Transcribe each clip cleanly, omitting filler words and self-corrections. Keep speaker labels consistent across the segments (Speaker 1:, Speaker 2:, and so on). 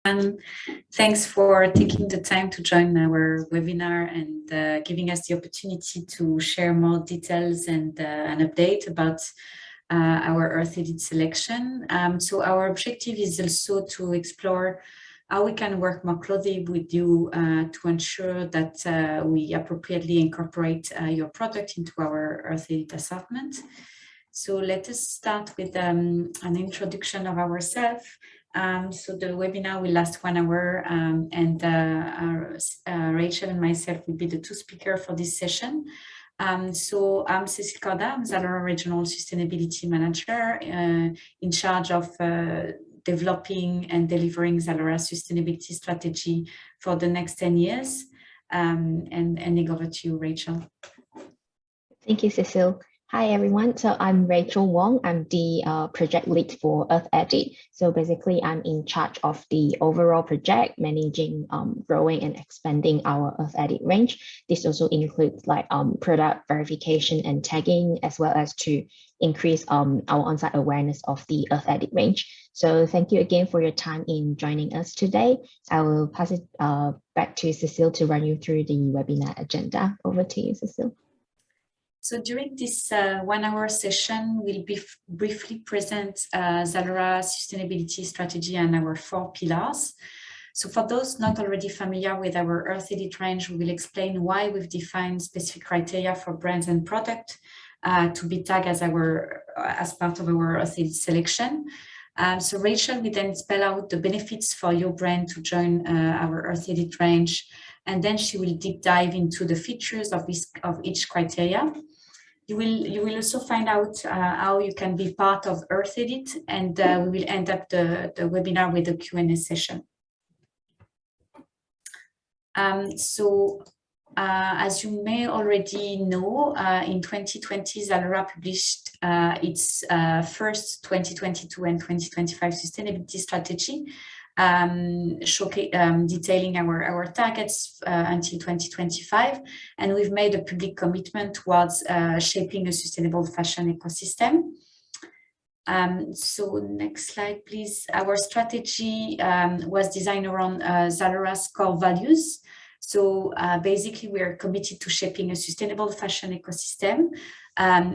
Speaker 1: Thanks for taking the time to join our webinar and giving us the opportunity to share more details and an update about our Earth Edit selection. So our objective is also to explore how we can work more closely with you to ensure that we appropriately incorporate your product into our Earth Edit assortment. So let us start with an introduction of ourselves. So the webinar will last 1 hour and Rachel and myself will be the two speakers for this session. So I'm Cécile Corda, I'm ZALORA Regional Sustainability Manager in charge of developing and delivering ZALORA sustainability strategy for the next 10 years. And handing over to you, Rachel.
Speaker 2: Thank you, Cécile. Hi, everyone. So I'm Rachel Wong. I'm the project lead for Earth Edit. So basically, I'm in charge of the overall project, managing, growing and expanding our Earth Edit range. This also includes like product verification and tagging, as well as to increase our on-site awareness of the Earth Edit range. So thank you again for your time in joining us today. I will pass it back to Cécile to run you through the webinar agenda. Over to you, Cécile.
Speaker 1: So during this 1 hour session, we'll briefly present ZALORA sustainability strategy and our 4 pillars. So for those not already familiar with our Earth Edit range, we will explain why we've defined specific criteria for brands and product to be tagged as part of our Earth Edit selection. So Rachel will then spell out the benefits for your brand to join our Earth Edit range, and then she will deep dive into the features of each criteria. You will also find out how you can be part of Earth Edit, and we will end up the webinar with a Q&A session. As you may already know, in 2020, ZALORA published its first 2022 and 2025 sustainability strategy, detailing our targets until 2025, and we've made a public commitment towards shaping a sustainable fashion ecosystem. So next slide, please. Our strategy was designed around ZALORA's core values. So basically, we are committed to shaping a sustainable fashion ecosystem.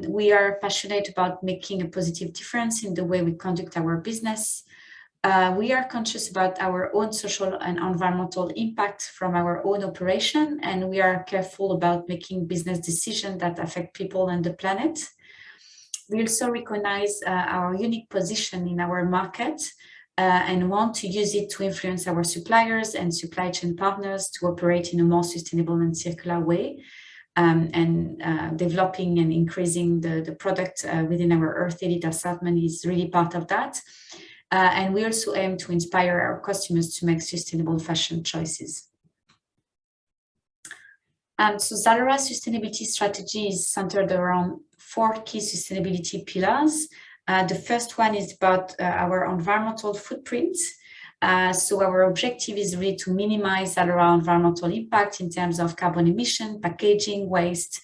Speaker 1: We are passionate about making a positive difference in the way we conduct our business. We are conscious about our own social and environmental impact from our own operation, and we are careful about making business decisions that affect people and the planet. We also recognize our unique position in our market and want to use it to influence our suppliers and supply chain partners to operate in a more sustainable and circular way, and developing and increasing the product within our Earth Edit assortment is really part of that. And we also aim to inspire our customers to make sustainable fashion choices. So ZALORA sustainability strategy is centered around 4 key sustainability pillars. The first one is about our environmental footprint. So our objective is really to minimize ZALORA environmental impact in terms of carbon emission, packaging, waste,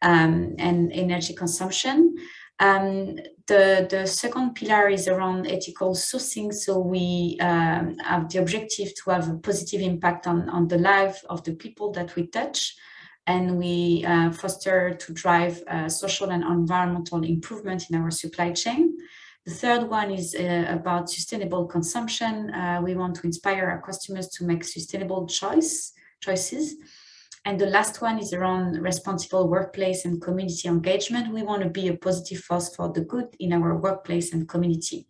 Speaker 1: and energy consumption. The second pillar is around ethical sourcing. So we have the objective to have a positive impact on the life of the people that we touch, and we foster to drive social and environmental improvement in our supply chain. The third one is about sustainable consumption. We want to inspire our customers to make sustainable choices. And the last one is around responsible workplace and community engagement. We want to be a positive force for the good in our workplace and community.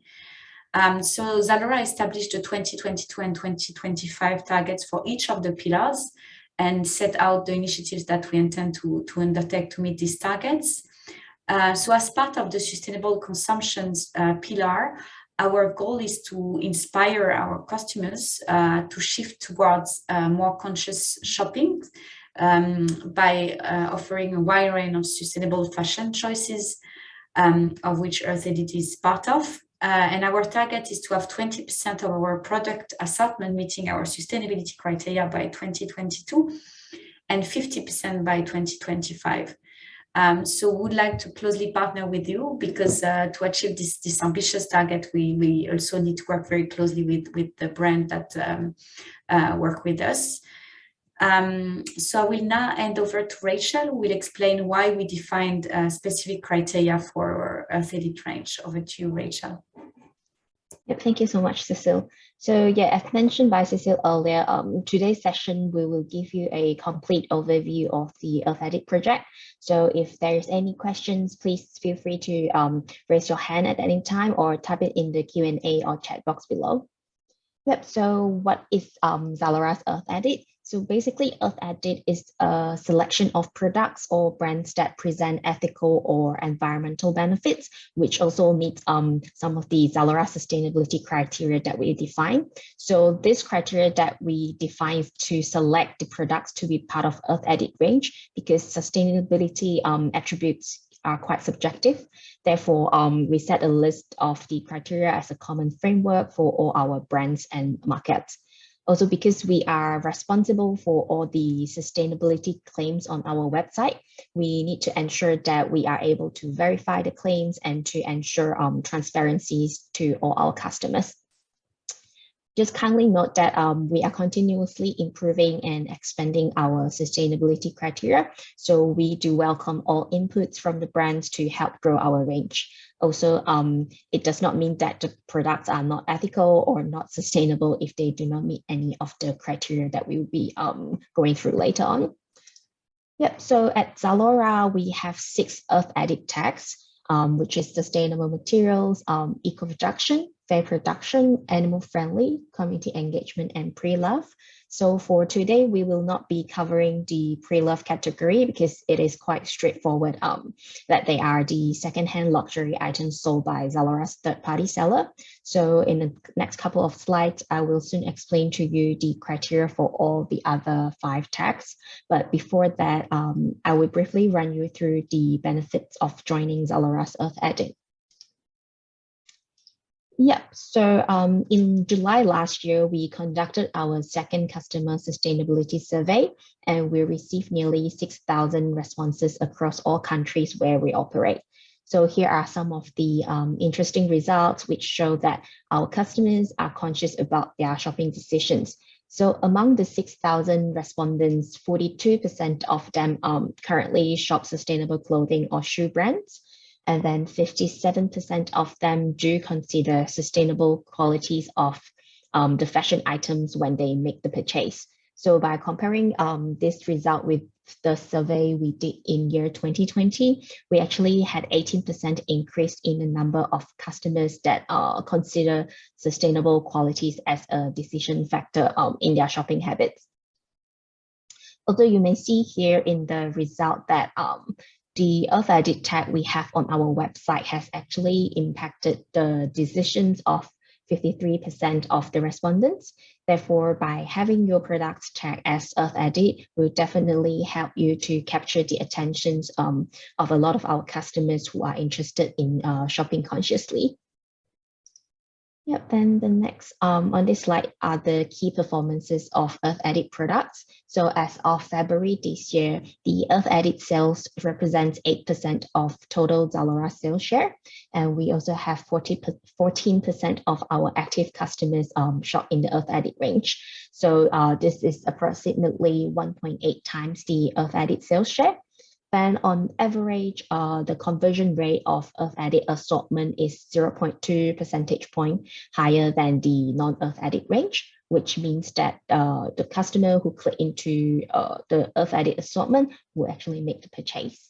Speaker 1: So ZALORA established the 2022 and 2025 targets for each of the pillars and set out the initiatives that we intend to undertake to meet these targets. So as part of the sustainable consumption pillar, our goal is to inspire our customers to shift towards more conscious shopping by offering a wide range of sustainable fashion choices, of which Earth Edit is part of. And our target is to have 20% of our product assortment meeting our sustainability criteria by 2022 and 50% by 2025. So we would like to closely partner with you because to achieve this ambitious target, we also need to work very closely with the brand that work with us. So I will now hand over to Rachel, who will explain why we defined specific criteria for our Earth Edit range. Over to you, Rachel.
Speaker 2: Yep, thank you so much, Cecile. So yeah, as mentioned by Cecile earlier, today's session, we will give you a complete overview of the Earth Edit project. So if there's any questions, please feel free to raise your hand at any time or type it in the Q&A or chat box below. Yep, so what is ZALORA's Earth Edit? So basically, Earth Edit is a selection of products or brands that present ethical or environmental benefits, which also meets some of the ZALORA sustainability criteria that we define. So this criteria that we define is to select the products to be part of Earth Edit range, because sustainability attributes are quite subjective. Therefore, we set a list of the criteria as a common framework for all our brands and markets. Also, because we are responsible for all the sustainability claims on our website, we need to ensure that we are able to verify the claims and to ensure transparencies to all our customers. Just kindly note that we are continuously improving and expanding our sustainability criteria. So we do welcome all inputs from the brands to help grow our range. Also, it does not mean that the products are not ethical or not sustainable if they do not meet any of the criteria that we will be going through later on. Yep, so at ZALORA, we have 6 Earth Edit tags, which is sustainable materials, eco-production, fair production, animal-friendly, community engagement, and pre-love. So for today, we will not be covering the pre-love category because it is quite straightforward that they are the second-hand luxury items sold by ZALORA's third-party seller. So in the next couple of slides, I will soon explain to you the criteria for all the other 5 tags. But before that, I will briefly run you through the benefits of joining ZALORA's Earth Edit. Yep, so in July last year, we conducted our second customer sustainability survey, and we received nearly 6,000 responses across all countries where we operate. So here are some of the interesting results which show that our customers are conscious about their shopping decisions. So among the 6,000 respondents, 42% of them currently shop sustainable clothing or shoe brands. And then 57% of them do consider sustainable qualities of the fashion items when they make the purchase. So by comparing this result with the survey we did in year 2020, we actually had 18% increase in the number of customers that consider sustainable qualities as a decision factor in their shopping habits. Although you may see here in the result that the Earth Edit tag we have on our website has actually impacted the decisions of 53% of the respondents. Therefore, by having your products tagged as Earth Edit will definitely help you to capture the attentions of a lot of our customers who are interested in shopping consciously. Yep, then the next on this slide are the key performances of Earth Edit products. So as of February this year, the Earth Edit sales represents 8% of total ZALORA sales share. And we also have 14% of our active customers shop in the Earth Edit range. So this is approximately 1.8 times the Earth Edit sales share. Then on average, the conversion rate of Earth Edit assortment is 0.2 percentage point higher than the non-Earth Edit range, which means that the customer who click into the Earth Edit assortment will actually make the purchase.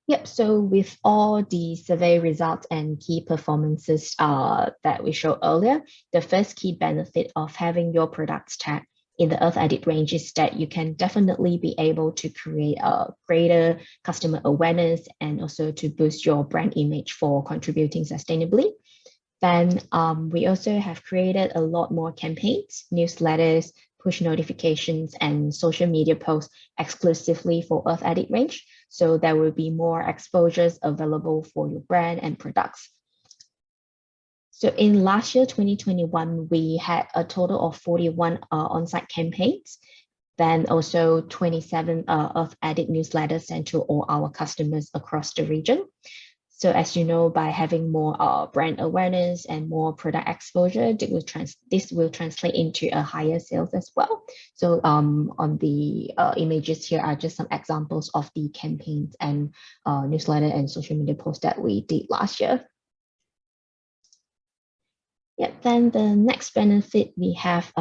Speaker 2: Yep, so with all the survey results and key performances that we showed earlier, the first key benefit of having your products tagged in the Earth Edit range is that you can definitely be able to create a greater customer awareness and also to boost your brand image for contributing sustainably. Then we also have created a lot more campaigns, newsletters, push notifications, and social media posts exclusively for Earth Edit range. So there will be more exposures available for your brand and products. So in last year, 2021, we had a total of 41 on-site campaigns. Then also 27 Earth Edit newsletters sent to all our customers across the region. So as you know, by having more brand awareness and more product exposure, this will translate into a higher sales as well. So on the images here are just some examples of the campaigns and newsletter and social media posts that we did last year. Yep, then the next benefit we have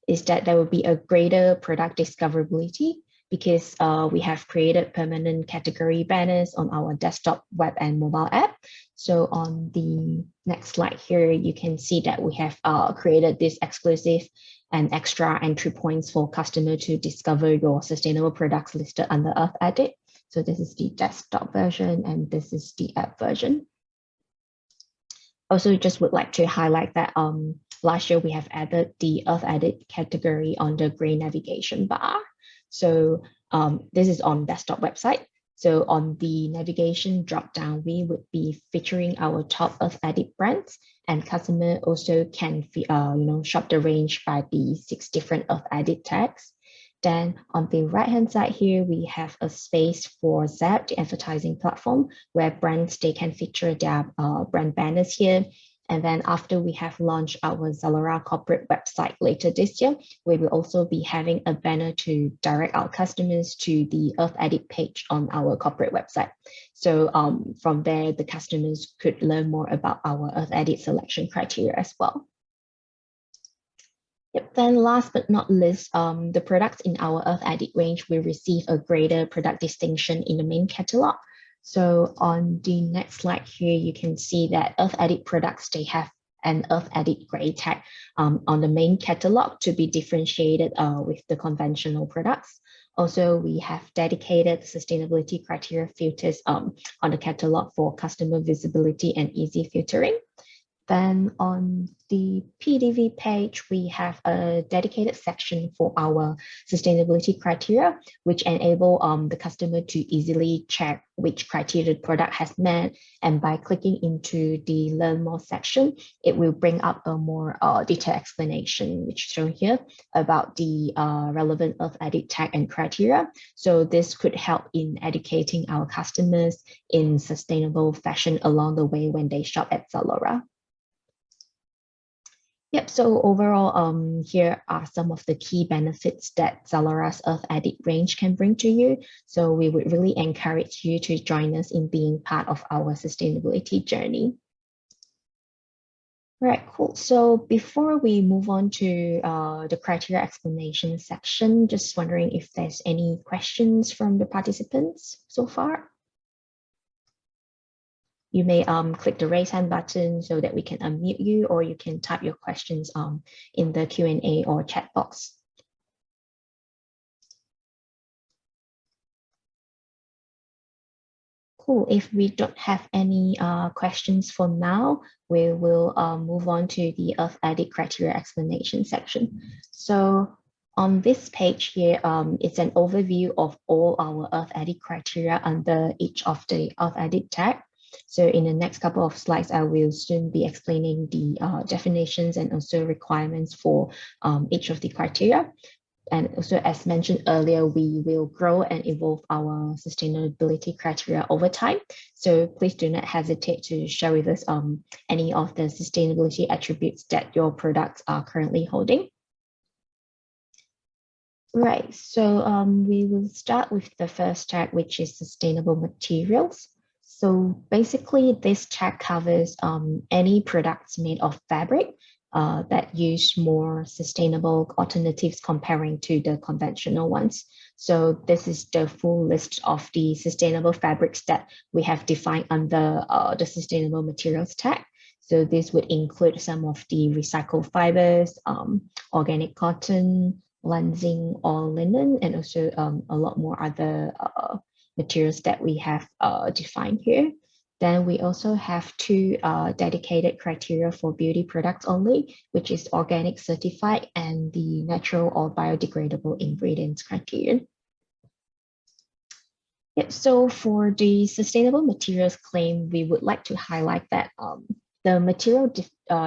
Speaker 2: is that there will be a greater product discoverability because we have created permanent category banners on our desktop, web, and mobile app. So on the next slide here, you can see that we have created this exclusive and extra entry points for customer to discover your sustainable products listed under Earth Edit. So this is the desktop version and this is the app version. Also, just would like to highlight that last year we have added the Earth Edit category on the gray navigation bar. So this is on desktop website. So on the navigation dropdown, we would be featuring our top Earth Edit brands, and customer also can shop the range by the 6 different Earth Edit tags. Then on the right-hand side here, we have a space for ZAP, the advertising platform, where brands, they can feature their brand banners here. And then after we have launched our ZALORA corporate website later this year, we will also be having a banner to direct our customers to the Earth Edit page on our corporate website. So from there, the customers could learn more about our Earth Edit selection criteria as well. Yep. Then last but not least, the products in our Earth Edit range will receive a greater product distinction in the main catalog. So on the next slide here, you can see that Earth Edit products, they have an Earth Edit gray tag on the main catalog to be differentiated with the conventional products. Also, we have dedicated sustainability criteria filters on the catalog for customer visibility and easy filtering. Then on the PDV page, we have a dedicated section for our sustainability criteria, which enable the customer to easily check which criteria the product has met. And by clicking into the Learn More section, it will bring up a more detailed explanation, which is shown here, about the relevant Earth Edit tag and criteria. So this could help in educating our customers in sustainable fashion along the way when they shop at ZALORA. Yep, so overall, here are some of the key benefits that ZALORA's Earth Edit range can bring to you. So we would really encourage you to join us in being part of our sustainability journey. Right, cool. So before we move on to the criteria explanation section, just wondering if there's any questions from the participants so far. You may click the raise hand button so that we can unmute you, or you can type your questions in the Q&A or chat box. Cool. If we don't have any questions for now, we will move on to the Earth Edit criteria explanation section. So on this page here, it's an overview of all our Earth Edit criteria under each of the Earth Edit tag. So in the next couple of slides, I will soon be explaining the definitions and also requirements for each of the criteria. And also, as mentioned earlier, we will grow and evolve our sustainability criteria over time. So please do not hesitate to share with us any of the sustainability attributes that your products are currently holding. Right, so we will start with the first tag, which is sustainable materials. So basically, this tag covers any products made of fabric that use more sustainable alternatives comparing to the conventional ones. So this is the full list of the sustainable fabrics that we have defined under the sustainable materials tag. So this would include some of the recycled fibers, organic cotton, lansing or linen, and also a lot more other materials that we have defined here. Then we also have 2 dedicated criteria for beauty products only, which is organic certified and the natural or biodegradable ingredients criterion. Yep, so for the sustainable materials claim, we would like to highlight that the material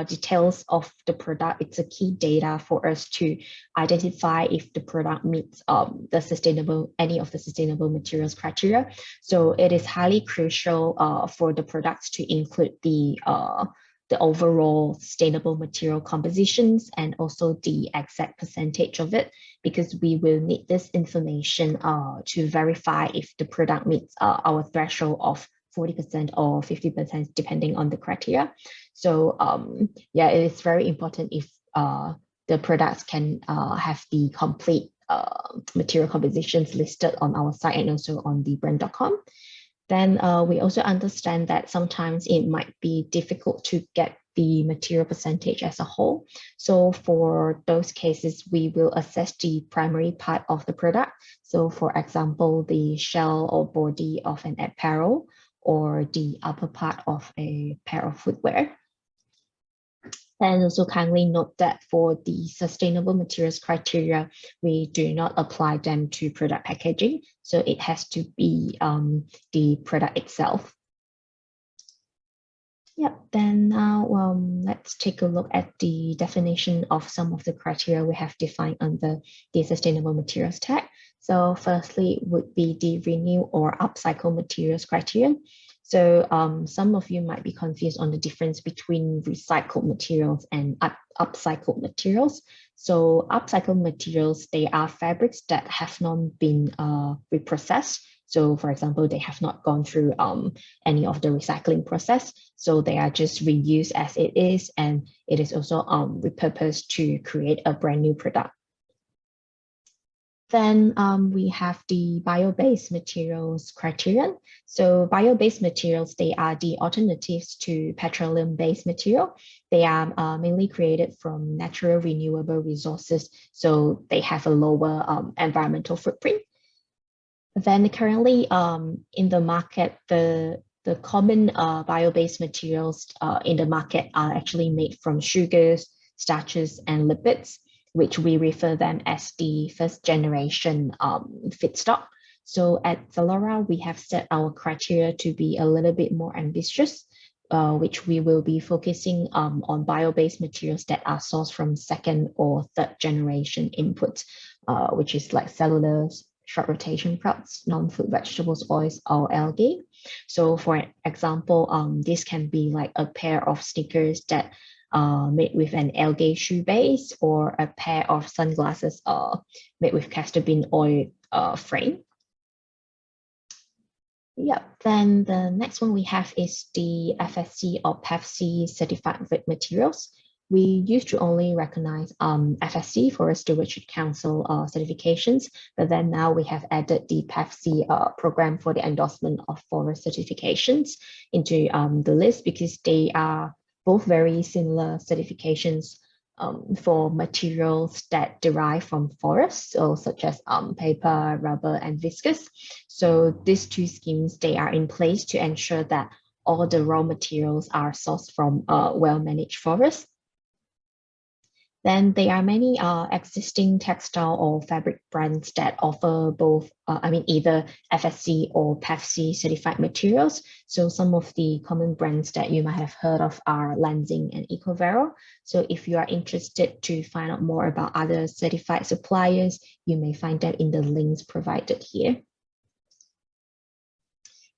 Speaker 2: details of the product, it's a key data for us to identify if the product meets any of the sustainable materials criteria. So it is highly crucial for the products to include the overall sustainable material compositions and also the exact percentage of it, because we will need this information to verify if the product meets our threshold of 40% or 50%, depending on the criteria. So yeah, it is very important if the products can have the complete material compositions listed on our site and also on the brand.com. Then we also understand that sometimes it might be difficult to get the material percentage as a whole. So for those cases, we will assess the primary part of the product. So for example, the shell or body of an apparel or the upper part of a pair of footwear. And also kindly note that for the sustainable materials criteria, we do not apply them to product packaging. So it has to be the product itself. Yep, then now let's take a look at the definition of some of the criteria we have defined under the sustainable materials tag. So firstly would be the renew or upcycle materials criterion. So some of you might be confused on the difference between recycled materials and upcycled materials. So upcycled materials, they are fabrics that have not been reprocessed. So for example, they have not gone through any of the recycling process. So they are just reused as it is, and it is also repurposed to create a brand new product. Then we have the bio-based materials criterion. So bio-based materials, they are the alternatives to petroleum-based material. They are mainly created from natural renewable resources, so they have a lower environmental footprint. Then currently in the market, the common bio-based materials in the market are actually made from sugars, starches, and lipids, which we refer them as the first generation feedstock. So at ZALORA, we have set our criteria to be a little bit more ambitious, which we will be focusing on bio-based materials that are sourced from second or third generation inputs, which is like cellulose, short rotation crops, non-food vegetables, oils, or algae. So for example, this can be like a pair of sneakers that made with an algae shoe base, or a pair of sunglasses made with castor bean oil frame. Yep, then the next one we have is the FSC or PEFC certified materials. We used to only recognize FSC, Forest Stewardship Council certifications, but then now we have added the PEFC program for the endorsement of forest certifications into the list, because they are both very similar certifications for materials that derive from forests, so such as paper, rubber, and viscose. So these two schemes, they are in place to ensure that all the raw materials are sourced from well-managed forests. Then there are many existing textile or fabric brands that offer both, either FSC or PEFC certified materials. So some of the common brands that you might have heard of are Lansing and Ecovero. So if you are interested to find out more about other certified suppliers, you may find them in the links provided here.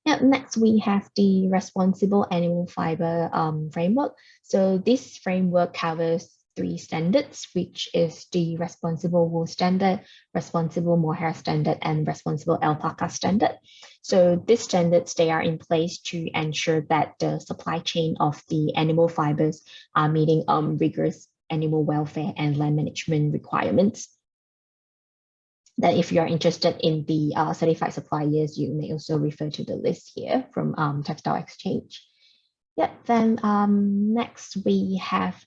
Speaker 2: Yeah, next we have the responsible animal fiber framework. So this framework covers 3 standards, which is the responsible wool standard, responsible mohair standard, and responsible alpaca standard. So these standards, they are in place to ensure that the supply chain of the animal fibers are meeting rigorous animal welfare and land management requirements. Then if you're interested in the certified suppliers, you may also refer to the list here from Textile Exchange. Yeah, then next we have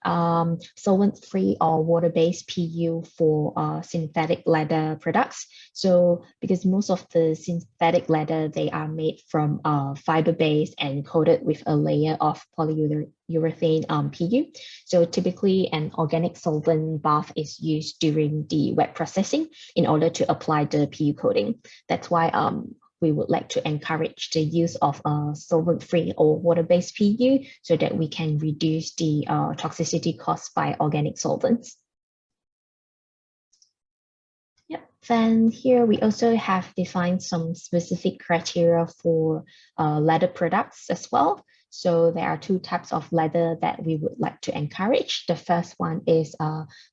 Speaker 2: solvent-free or water-based PU for synthetic leather products. So because most of the synthetic leather, they are made from fiber-based and coated with a layer of polyurethane PU. So typically an organic solvent bath is used during the wet processing in order to apply the PU coating. That's why we would like to encourage the use of solvent-free or water-based PU so that we can reduce the toxicity caused by organic solvents. Yep. Then here we also have defined some specific criteria for leather products as well. So there are two types of leather that we would like to encourage. The first one is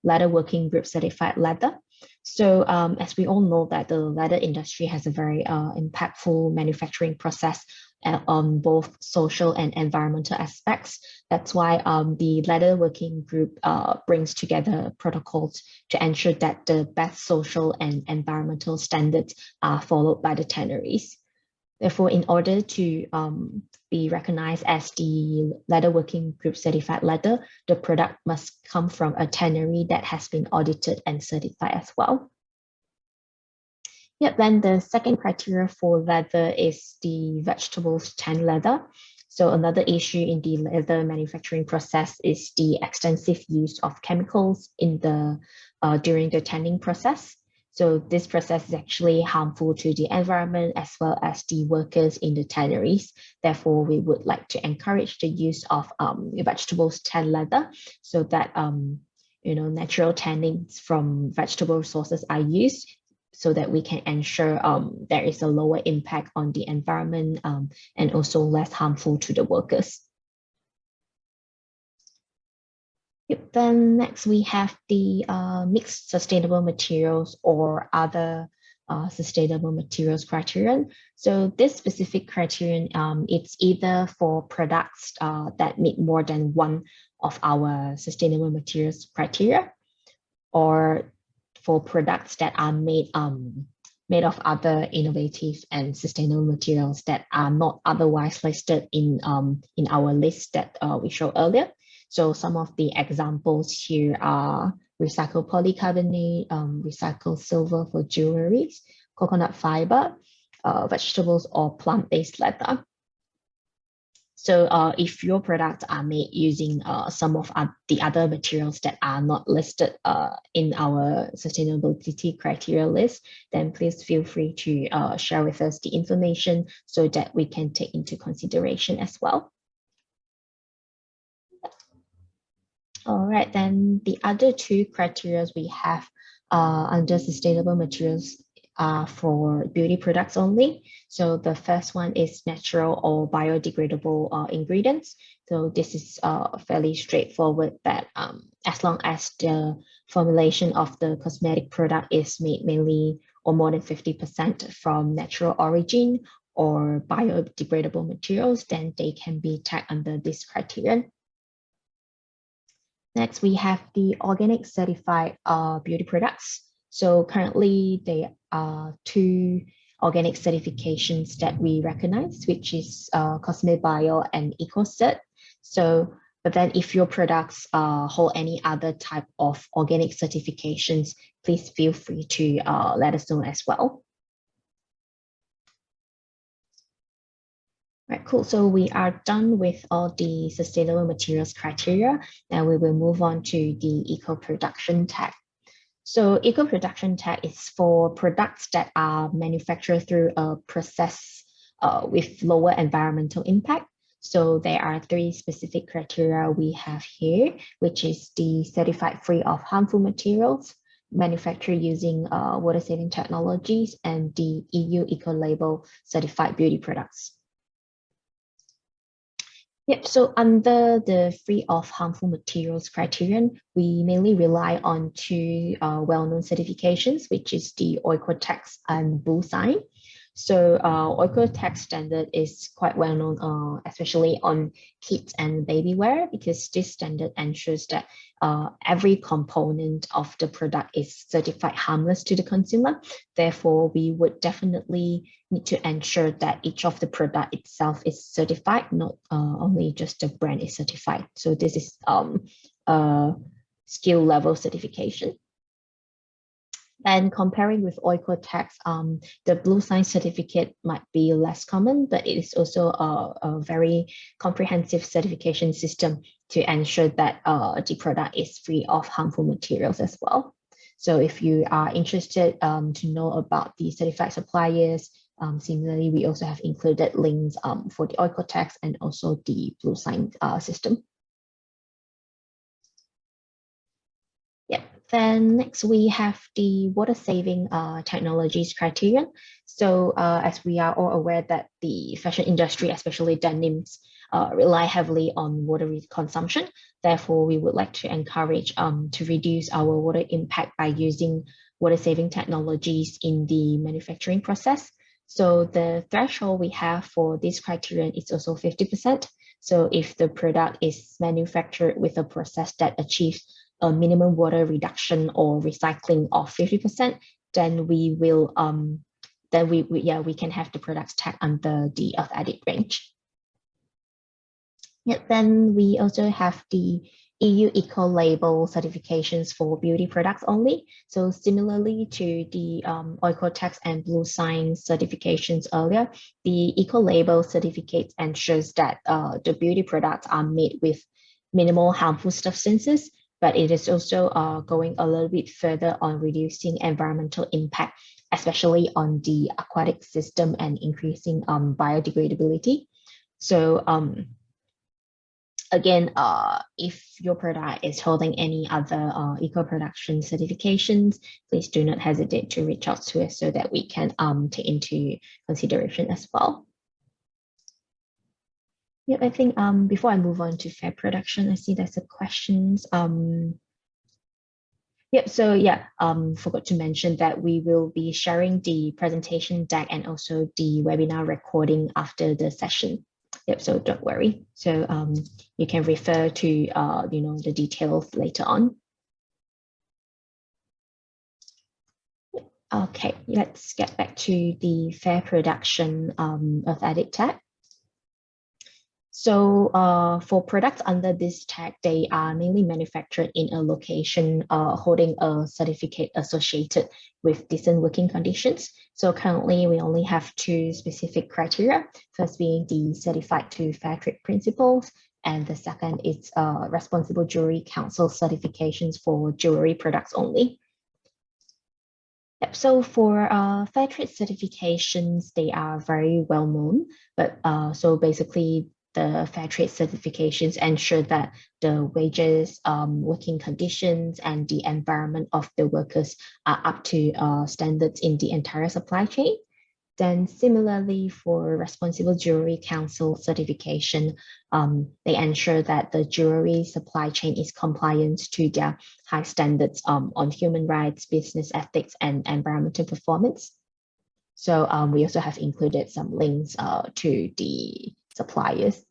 Speaker 2: leather working group certified leather. So as we all know that the leather industry has a very impactful manufacturing process on both social and environmental aspects. That's why the leather working group brings together protocols to ensure that the best social and environmental standards are followed by the tanneries. Therefore, in order to be recognized as the leather working group certified leather, the product must come from a tannery that has been audited and certified as well. Yep, then the second criteria for leather is the vegetables tan leather. So another issue in the leather manufacturing process is the extensive use of chemicals in the during the tanning process. So this process is actually harmful to the environment as well as the workers in the tanneries. Therefore, we would like to encourage the use of vegetables tan leather so that natural tannings from vegetable sources are used so that we can ensure there is a lower impact on the environment and also less harmful to the workers. Yep, then next we have the mixed sustainable materials or other sustainable materials criterion. So this specific criterion, it's either for products that meet more than one of our sustainable materials criteria, or for products that are made of other innovative and sustainable materials that are not otherwise listed in our list that we showed earlier. So some of the examples here are recycled polycarbonate, recycled silver for jewelry, coconut fiber, vegetables or plant-based leather. So if your products are made using some of the other materials that are not listed in our sustainability criteria list, then please feel free to share with us the information so that we can take into consideration as well. All right, then the other two criteria we have under sustainable materials are for beauty products only. So the first one is natural or biodegradable ingredients. So this is fairly straightforward that as long as the formulation of the cosmetic product is made mainly or more than 50% from natural origin or biodegradable materials, then they can be tagged under this criterion. Next, we have the organic certified beauty products. So currently there are two organic certifications that we recognize, which is Cosme Bio and EcoCert. So, but then if your products hold any other type of organic certifications, please feel free to let us know as well. Right, cool. So we are done with all the sustainable materials criteria. Now we will move on to the eco-production tag. So eco-production tag is for products that are manufactured through a process with lower environmental impact. So there are three specific criteria we have here, which is the certified free of harmful materials, manufactured using water-saving technologies, and the EU Eco-Label certified beauty products. Yep, so under the free of harmful materials criterion, we mainly rely on two well-known certifications, which is the Oikotex and Bullseye. So Oikotex standard is quite well known, especially on kids and baby wear, because this standard ensures that every component of the product is certified harmless to the consumer. Therefore, we would definitely need to ensure that each of the product itself is certified, not only just the brand is certified. So this is a skill level certification. And comparing with Oikotex, the Blue Sign certificate might be less common, but it is also a very comprehensive certification system to ensure that the product is free of harmful materials as well. So if you are interested to know about the certified suppliers, Similarly, we also have included links for the Oikotex and also the Blue Sign system. Yeah, then next we have the water saving technologies criterion. So as we are all aware that the fashion industry, especially denims, rely heavily on water consumption. Therefore, we would like to encourage to reduce our water impact by using water saving technologies in the manufacturing process. So the threshold we have for this criterion is also 50%. So if the product is manufactured with a process that achieves a minimum water reduction or recycling of 50%, then we will we can have the products tagged under the Earth Edit range. Yeah, then we also have the EU Eco Label certifications for beauty products only. So similarly to the Oikotex and Blue Sign certifications earlier, the Eco Label certificate ensures that the beauty products are made with minimal harmful substances, but it is also going a little bit further on reducing environmental impact, especially on the aquatic system and increasing biodegradability. So again, if your product is holding any other eco-production certifications, please do not hesitate to reach out to us so that we can take into consideration as well. Yeah, I think before I move on to fair production, I see there's a questions. Yep, so yeah, forgot to mention that we will be sharing the presentation deck and also the webinar recording after the session. Yep, so don't worry. So you can refer to the details later on. Okay, let's get back to the fair production of Edit tag. So for products under this tag, they are mainly manufactured in a location holding a certificate associated with decent working conditions. So currently we only have two specific criteria, first being the certified to fair trade principles, and the second is responsible jewelry council certifications for jewelry products only. Yep, so for fair trade certifications, they are very well known, but so basically the fair trade certifications ensure that the wages, working conditions, and the environment of the workers are up to standards in the entire supply chain. Then similarly for Responsible Jewelry Council certification, they ensure that the jewelry supply chain is compliant to their high standards on human rights, business ethics, and environmental performance. So we also have included some links to the suppliers.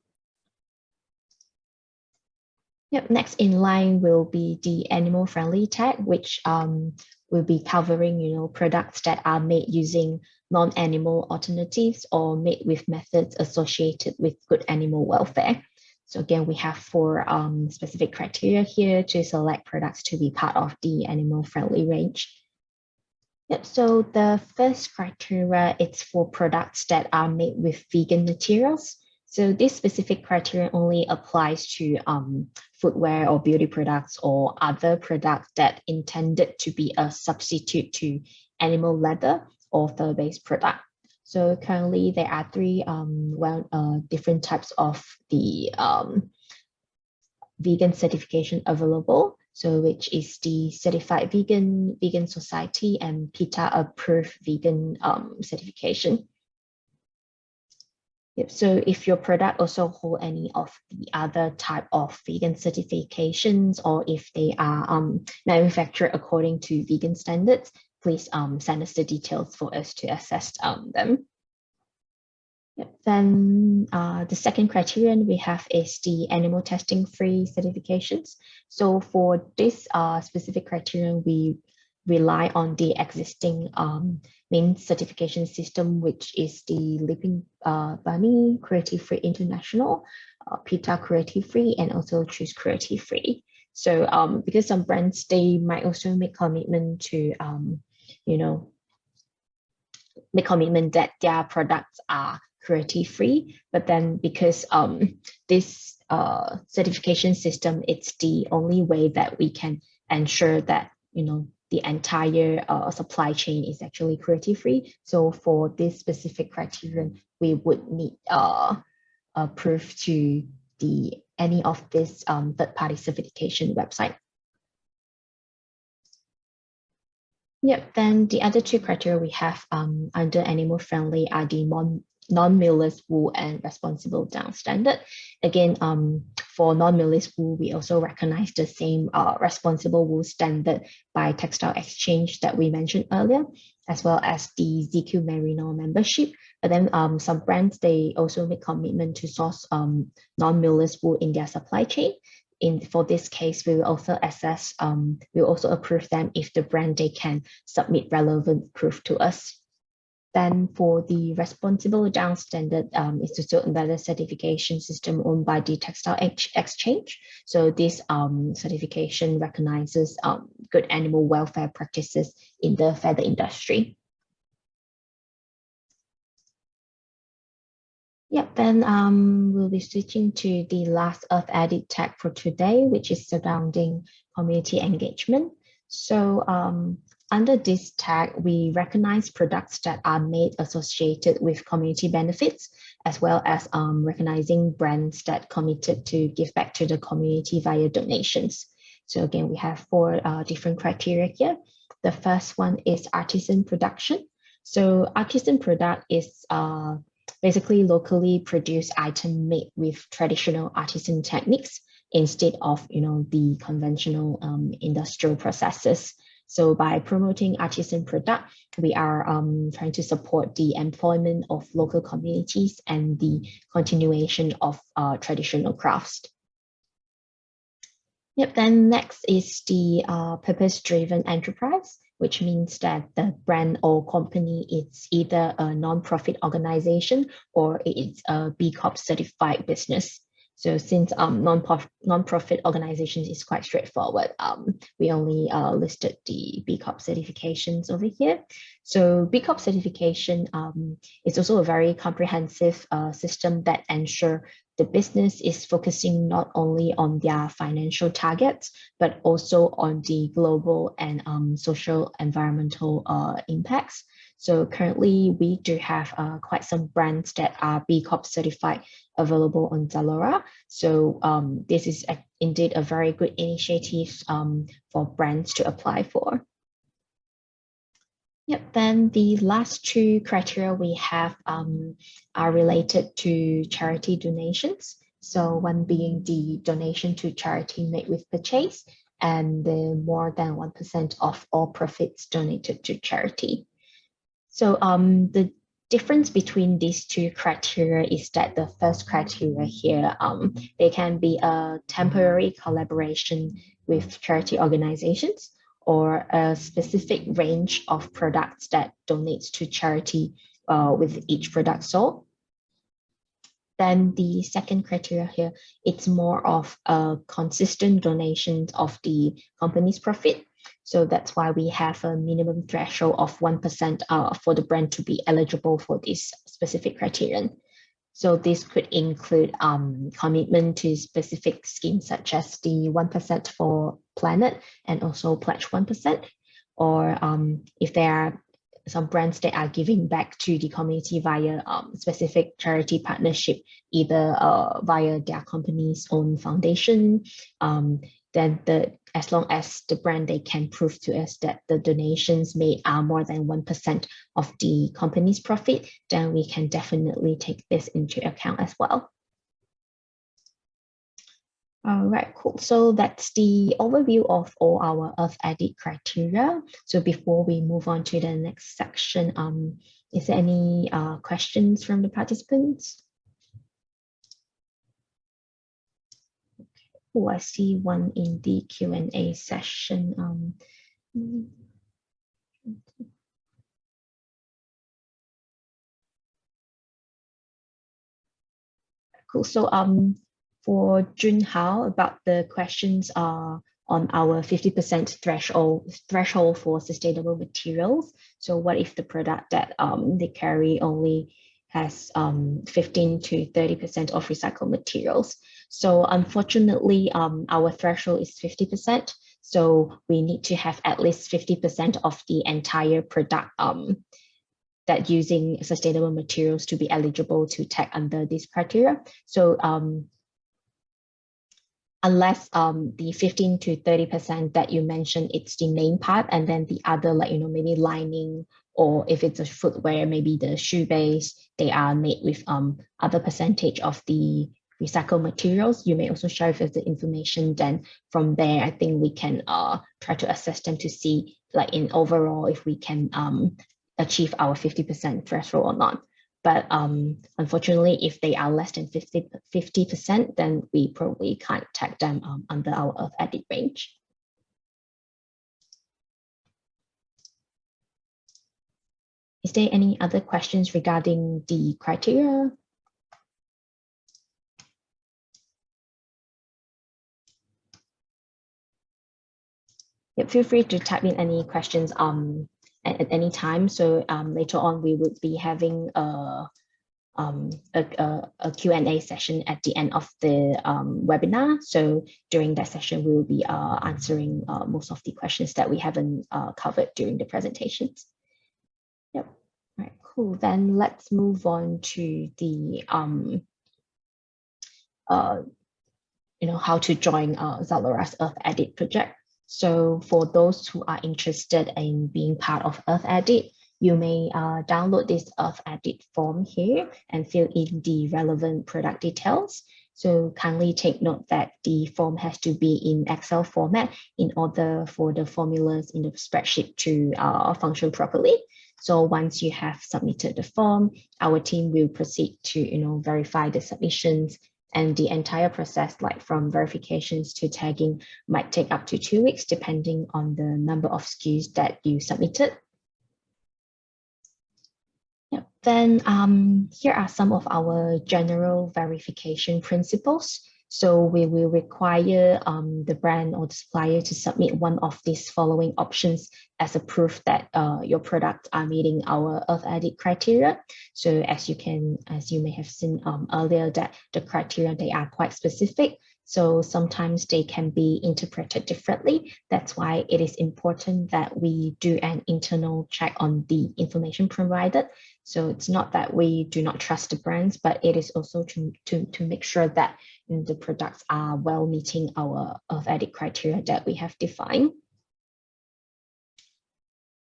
Speaker 2: Yep, next in line will be the animal friendly tag, which will be covering, products that are made using non-animal alternatives or made with methods associated with good animal welfare. So again, we have four specific criteria here to select products to be part of the animal friendly range. Yep, so the first criteria is for products that are made with vegan materials. So this specific criteria only applies to footwear or beauty products or other products that intended to be a substitute to animal leather or fur-based product. So currently there are three different types of the vegan certification available. So which is the Certified Vegan, Vegan Society, and PETA Approved Vegan certification. Yep, so if your product also hold any of the other type of vegan certifications, or if they are manufactured according to vegan standards, please send us the details for us to assess them. Yep. Then the second criterion we have is the animal testing free certifications. So for this specific criterion, we rely on the existing main certification system, which is the Leaping Bunny Cruelty Free International, PETA Cruelty Free, and also Choose Cruelty Free. So because some brands, they might also make commitment to, make commitment that their products are cruelty free, but then because this certification system, it's the only way that we can ensure that, the the entire supply chain is actually cruelty-free. So for this specific criterion, we would need proof to any of this third-party certification website. Yep, then the other two criteria we have under animal friendly are the non-miller's wool and responsible down standard. Again, for non-miller's wool, we also recognize the same responsible wool standard by Textile Exchange that we mentioned earlier, as well as the ZQ Merino membership. But then some brands, they also make commitment to source non-miller's wool in their supply chain. For this case, we will also assess, we'll also approve them if the brand, they can submit relevant proof to us. Then for the responsible down standard is also another certification system owned by the Textile Exchange. So this certification recognizes good animal welfare practices in the feather industry. Yep, then we'll be switching to the last Earth Edit tag for today, which is surrounding community engagement. So under this tag, we recognize products that are made associated with community benefits, as well as recognizing brands that committed to give back to the community via donations. So again, we have four different criteria here. The first one is artisan production. So artisan product is basically locally produced item made with traditional artisan techniques instead of the conventional industrial processes. So by promoting artisan product, we are trying to support the employment of local communities and the continuation of traditional crafts. Yep, then next is the purpose-driven enterprise, which means that the brand or company is either a non-profit organization or it's a B Corp certified business. So since non-profit organizations is quite straightforward, we only listed the B Corp certifications over here. So B Corp certification is also a very comprehensive system that ensures the business is focusing not only on their financial targets, but also on the global and social environmental impacts. So currently we do have quite some brands that are B Corp certified available on ZALORA. So this is indeed a very good initiative for brands to apply for. Yep, then the last two criteria we have are related to charity donations. So one being the donation to charity made with purchase, and the more than 1% of all profits donated to charity. So the difference between these two criteria is that the first criteria here, they can be a temporary collaboration with charity organizations, or a specific range of products that donates to charity with each product sold. Then the second criteria here, it's more of a consistent donation of the company's profit. So that's why we have a minimum threshold of 1% for the brand to be eligible for this specific criterion. So this could include commitment to specific schemes such as the 1% for Planet and also Pledge 1%, or if there are some brands that are giving back to the community via specific charity partnership, either via their company's own foundation, then as long as the brand, they can prove to us that the donations made are more than 1% of the company's profit, then we can definitely take this into account as well. All right, cool. So that's the overview of all our Earth Edit criteria. So before we move on to the next section, is there any questions from the participants? Oh, I see one in the Q&A session. Cool. So for Junhao, about the questions on our 50% threshold for sustainable materials. So what if the product that they carry only has 15 to 30% of recycled materials? So unfortunately, our threshold is 50%. So we need to have at least 50% of the entire product that using sustainable materials to be eligible to tag under this criteria. So unless the 15 to 30% that you mentioned, it's the main part, and then the other, like, maybe lining, or if it's a footwear, maybe the shoe base, they are made with other percentage of the recycled materials. You may also share with us the information. Then from there, I think we can try to assess them to see, like, in overall, if we can achieve our 50% threshold or not. But unfortunately, if they are less than 50%, then we probably can't tag them under our Earth Edit range. Is there any other questions regarding the criteria? Yeah, feel free to type in any questions at any time. So later on, we would be having a Q&A session at the end of the webinar. So during that session, we will be answering most of the questions that we haven't covered during the presentations. Yep. All right, cool. Then let's move on to the how to join ZALORA's Earth Edit project. So for those who are interested in being part of Earth Edit, you may download this Earth Edit form here and fill in the relevant product details. So kindly take note that the form has to be in Excel format in order for the formulas in the spreadsheet to function properly. So once you have submitted the form, our team will proceed to verify the submissions, and the entire process, like from verifications to tagging, might take up to 2 weeks, depending on the number of SKUs that you submitted. Yep. Then here are some of our general verification principles. So we will require the brand or the supplier to submit one of these following options as a proof that your products are meeting our Earth Edit criteria. So as you may have seen earlier, that the criteria, they are quite specific. So sometimes they can be interpreted differently. That's why it is important that we do an internal check on the information provided. So it's not that we do not trust the brands, but it is also to make sure that the products are well meeting our Earth Edit criteria that we have defined.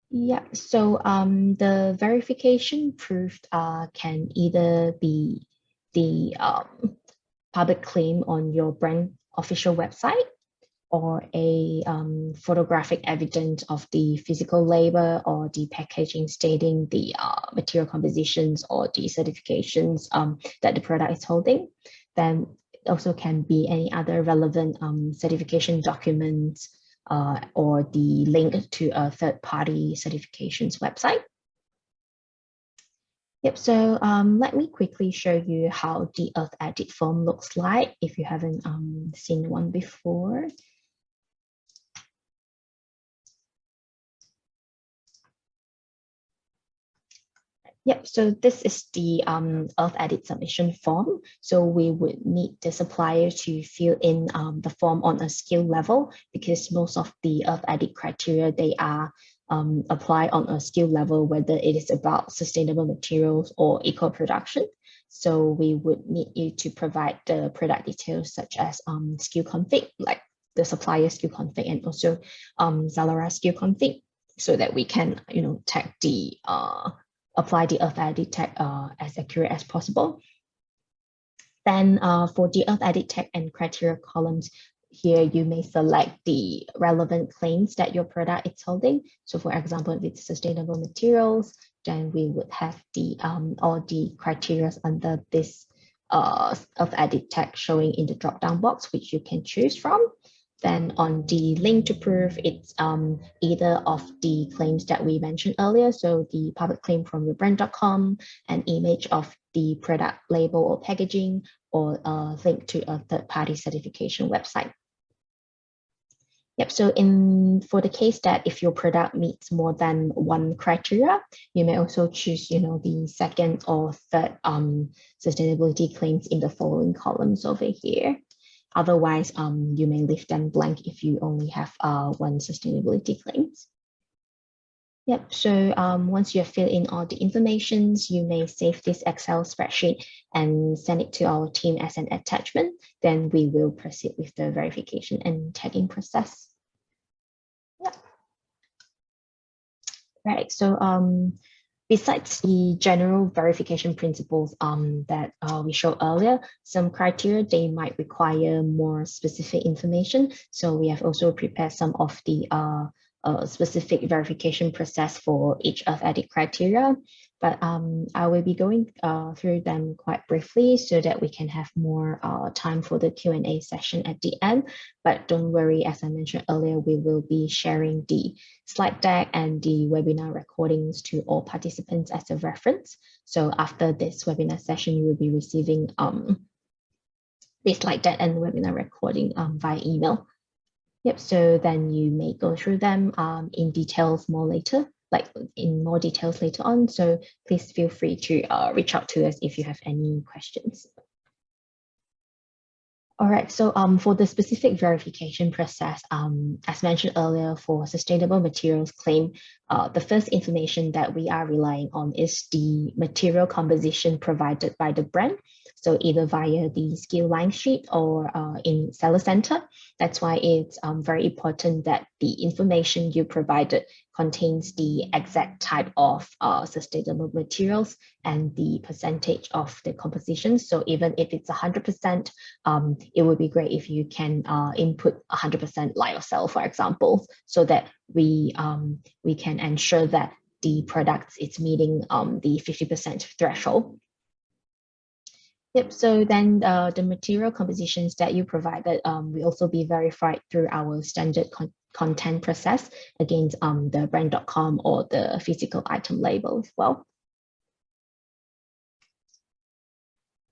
Speaker 2: Yeah, so the verification proof can either be the public claim on your brand official website, or a photographic evidence of the physical label or the packaging stating the material compositions or the certifications that the product is holding. Then it also can be any other relevant certification documents or the link to a third-party certifications website. Yep, so let me quickly show you how the Earth Edit form looks like if you haven't seen one before. Yep, so this is the Earth Edit submission form. So we would need the supplier to fill in the form on a skill level, because most of the Earth Edit criteria, they are apply on a skill level, whether it is about sustainable materials or eco-production. So we would need you to provide the product details such as skill config, like the supplier skill config, and also ZALORA skill config, so that we can tag the apply the Earth Edit tag as accurate as possible. Then for the Earth Edit tag and criteria columns, here you may select the relevant claims that your product is holding. So for example, if it's sustainable materials, then we would have the all the criteria under this Earth Edit tag showing in the drop-down box, which you can choose from. Then on the link to proof, it's either of the claims that we mentioned earlier. So the public claim from your brand.com, an image of the product label or packaging, or a link to a third-party certification website. Yep, so for the case that if your product meets more than one criteria, you may also choose, the second or third sustainability claims in the following columns over here. Otherwise, you may leave them blank if you only have one sustainability claims. Yep, so once you have filled in all the informations, you may save this Excel spreadsheet and send it to our team as an attachment. Then we will proceed with the verification and tagging process. Yep. Right, so besides the general verification principles that we showed earlier, some criteria, they might require more specific information. So we have also prepared some of the specific verification process for each of edit criteria, but I will be going through them quite briefly so that we can have more time for the Q&A session at the end. But don't worry, as I mentioned earlier, we will be sharing the slide deck and the webinar recordings to all participants as a reference. So after this webinar session, you will be receiving the slide deck and webinar recording via email. Yep, so then you may go through them in details more later, like in more details later on. So please feel free to reach out to us if you have any questions. All right, so for the specific verification process, as mentioned earlier, for sustainable materials claim, the first information that we are relying on is the material composition provided by the brand. So either via the skill line sheet or in seller center. That's why it's very important that the information you provided contains the exact type of sustainable materials and the percentage of the composition. So even if it's 100%, it would be great if you can input 100% lyocell, for example, so that we can ensure that the product is meeting the 50% threshold. Yep, so then the material compositions that you provided will also be verified through our standard content process against the brand.com or the physical item label as well.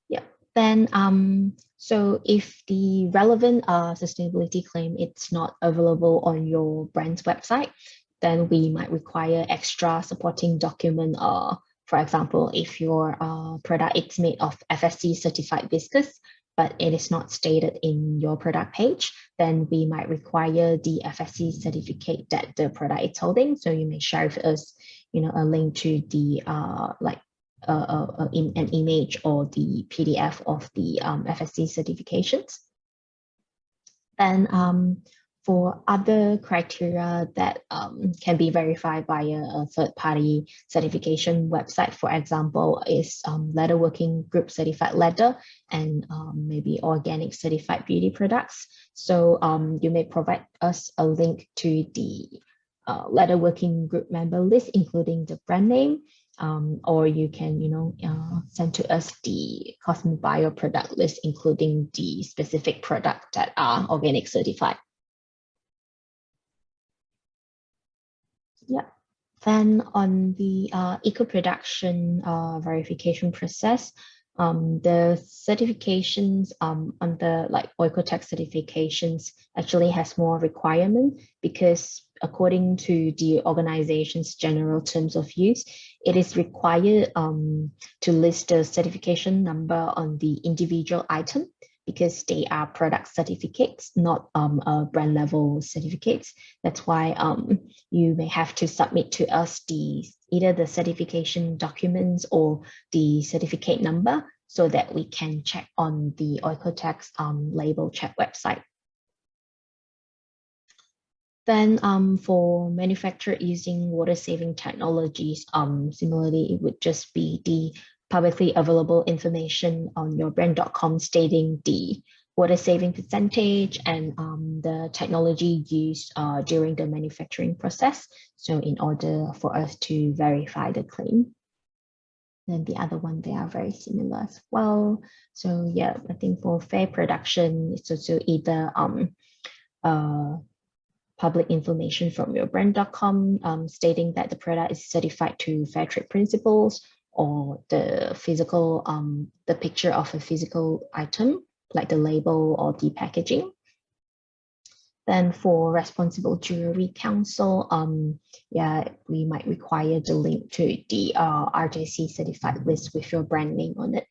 Speaker 2: Yeah, then so if the relevant sustainability claim it's not available on your brand's website, then we might require extra supporting document. For example, if your product is made of FSC certified viscose, but it is not stated in your product page, then we might require the FSC certificate that the product is holding. So you may share with us, a link to the in an image or the PDF of the FSC certifications. And for other criteria that can be verified via a third-party certification website, for example, is leather working group certified leather and maybe organic certified beauty products. So you may provide us a link to the leather working group member list, including the brand name, or you can, send to us the Cosmic Bio product list, including the specific product that are organic certified. Yeah. Then on the eco-production verification process, the certifications under like Oikotex certifications actually has more requirement because according to the organization's general terms of use, it is required to list the certification number on the individual item because they are product certificates, not brand level certificates. That's why you may have to submit to us either the certification documents or the certificate number so that we can check on the Oikotex label check website. Then for manufactured using water-saving technologies, similarly, it would just be the publicly available information on your brand.com stating the water-saving percentage and the technology used during the manufacturing process. So in order for us to verify the claim. Then the other one, they are very similar as well. So yeah, I think for fair production, it's also either public information from your brand.com stating that the product is certified to fair trade principles, or the physical, the picture of a physical item, like the label or the packaging. Then for Responsible Jewelry Council, yeah, we might require the link to the RJC certified list with your brand name on it.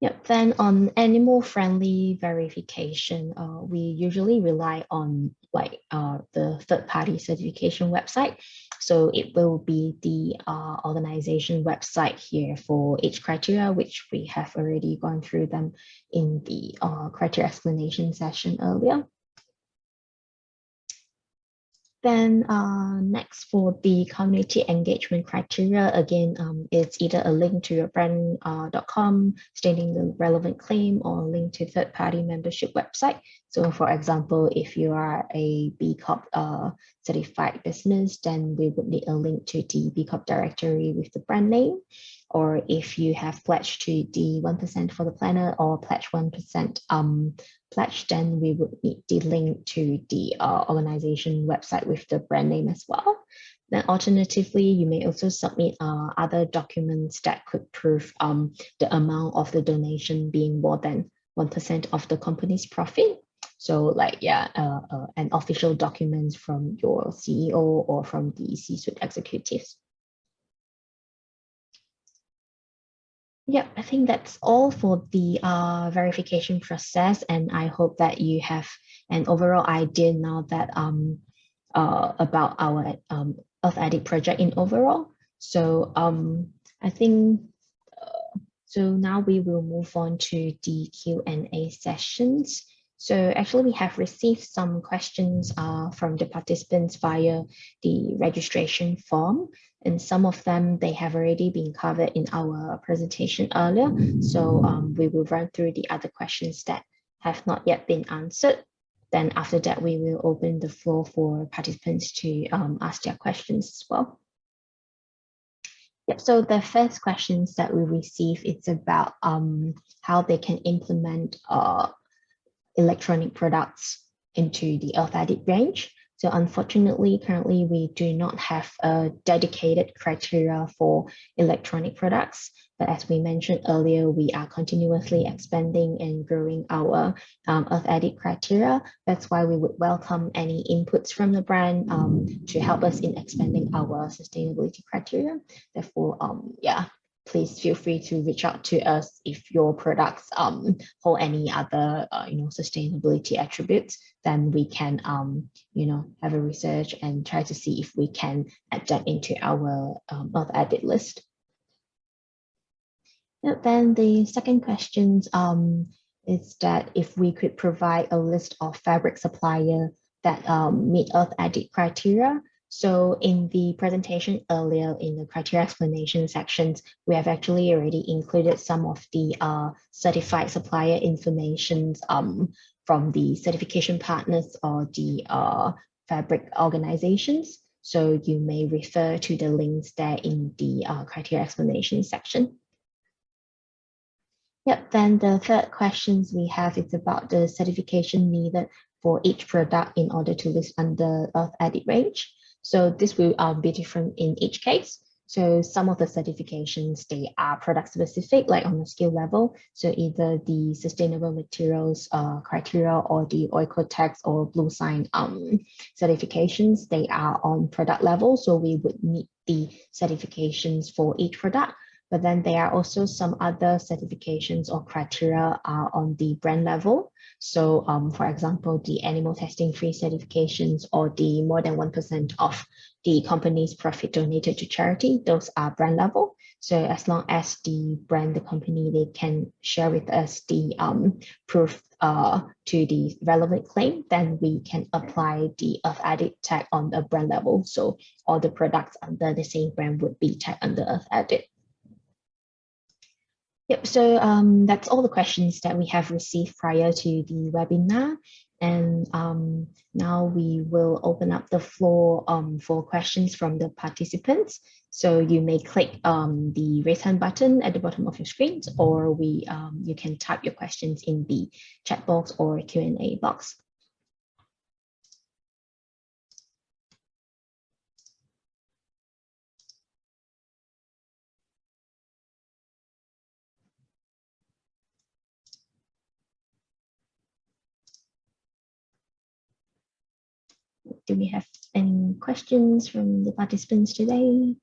Speaker 2: Yep, then on animal-friendly verification, we usually rely on the third-party certification website. So it will be the organization website here for each criteria, which we have already gone through them in the criteria explanation session earlier. Then next for the community engagement criteria, again, it's either a link to your brand.com stating the relevant claim or a link to third-party membership website. So for example, if you are a B Corp certified business, then we would need a link to the B Corp directory with the brand name. Or if you have pledged to the 1% for the planner or pledge 1% pledge, then we would need the link to the organization website with the brand name as well. Then alternatively, you may also submit other documents that could prove the amount of the donation being more than 1% of the company's profit. So like, an official document from your CEO or from the C-suite executives. Yeah, I think that's all for the verification process, and I hope that you have an overall idea now that about our Earth Edit project in overall. So I think so now we will move on to the Q&A sessions. So actually we have received some questions from the participants via the registration form, and some of them, they have already been covered in our presentation earlier. So we will run through the other questions that have not yet been answered. Then after that, we will open the floor for participants to ask their questions as well. Yep, so the first questions that we receive, it's about how they can implement electronic products into the Earth Edit range. So unfortunately, currently we do not have a dedicated criteria for electronic products. But as we mentioned earlier, we are continuously expanding and growing our Earth Edit criteria. That's why we would welcome any inputs from the brand to help us in expanding our sustainability criteria. Therefore, please feel free to reach out to us if your products hold any other sustainability attributes. Then we can have a research and try to see if we can add that into our Earth Edit list. Then the second question is that if we could provide a list of fabric supplier that meet Earth Edit criteria. So in the presentation earlier in the criteria explanation sections, we have actually already included some of the certified supplier information from the certification partners or the fabric organizations. So you may refer to the links there in the criteria explanation section. Yep, then the third questions we have is about the certification needed for each product in order to list under Earth Edit range. So this will be different in each case. So some of the certifications, they are product specific, like on the skill level. So either the sustainable materials criteria or the Oikotex or Blue Sign certifications, they are on product level. So we would need the certifications for each product. But then there are also some other certifications or criteria on the brand level. So for example, the animal testing free certifications or the more than 1% of the company's profit donated to charity, those are brand level. So as long as the brand, the company, they can share with us the proof to the relevant claim, then we can apply the Earth Edit tag on the brand level. So all the products under the same brand would be tagged under Earth Edit. Yep, so that's all the questions that we have received prior to the webinar. And now we will open up the floor for questions from the participants. So you may click the raise hand button at the bottom of your screen, or you can type your questions in the chat box or Q&A box. Do we have any questions from the participants today?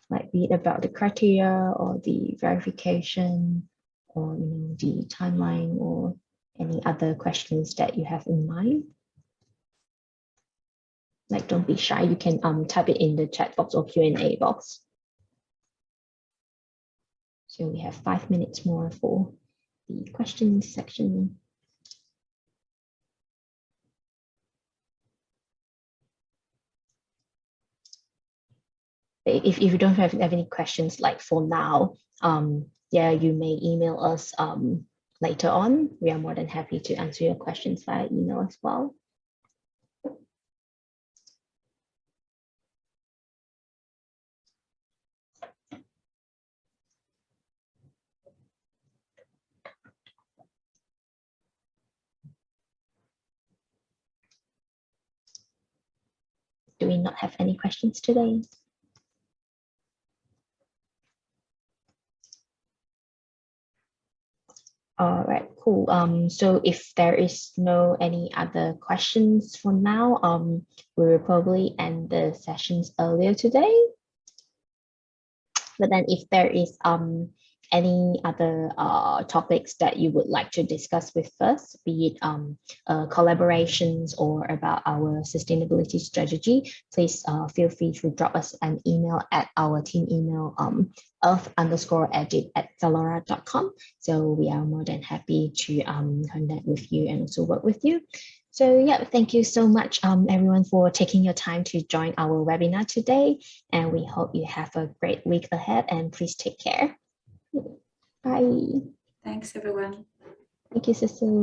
Speaker 2: Like be it about the criteria or the verification or the timeline or any other questions that you have in mind. Like, don't be shy. You can type it in the chat box or Q&A box. So we have 5 minutes more for the questions section. If you don't have any questions, like for now, yeah, you may email us later on. We are more than happy to answer your questions via email as well. Do we not have any questions today? All right, cool. So if there is no any other questions for now, we will probably end the sessions earlier today. But then if there is any other topics that you would like to discuss with us, be it collaborations or about our sustainability strategy, please feel free to drop us an email at our team email earth_edit@zalora.com. So we are more than happy to connect with you and also work with you. So yeah, thank you so much everyone for taking your time to join our webinar today. And we hope you have a great week ahead, and please take care. Bye.
Speaker 1: Thanks, everyone.
Speaker 2: Thank you, Cecile.